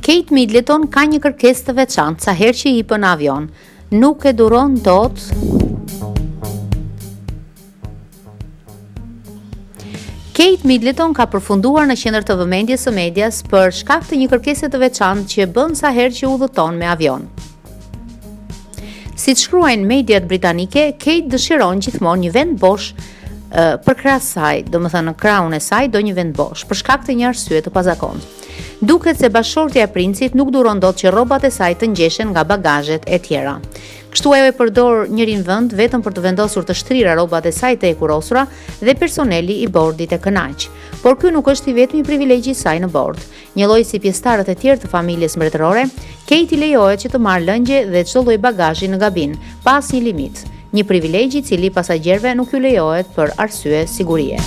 Kate Middleton ka një kërkesë të veçantë sa herë që i hipën avion. Nuk e duron dot. Kate Middleton ka përfunduar në qendër të vëmendjes së medias për shkak të një kërkese të veçantë që bën sa herë që udhëton me avion. Siç shkruajnë mediat britanike, Kate dëshiron gjithmonë një vend bosh për krahas saj, domethënë në krahun e saj do një vend bosh, për shkak të një arsye të pazakontë. Duket se bashkëshortja e princit nuk duron dot që rrobat e saj të ngjeshen nga bagazhet e tjera. Kështu ajo e përdor njërin vend vetëm për të vendosur të shtrira rrobat e saj të ekurosura dhe personeli i bordit e kënaq. Por ky nuk është i vetmi privilegji i saj në bord. Një lloj si pjesëtarët e tjerë të familjes mbretërore, Kate i lejohet që të marrë lëngje dhe çdo lloj bagazhi në gabin, pas një limit. Një privilegj i cili pasagjerëve nuk ju lejohet për arsye sigurie.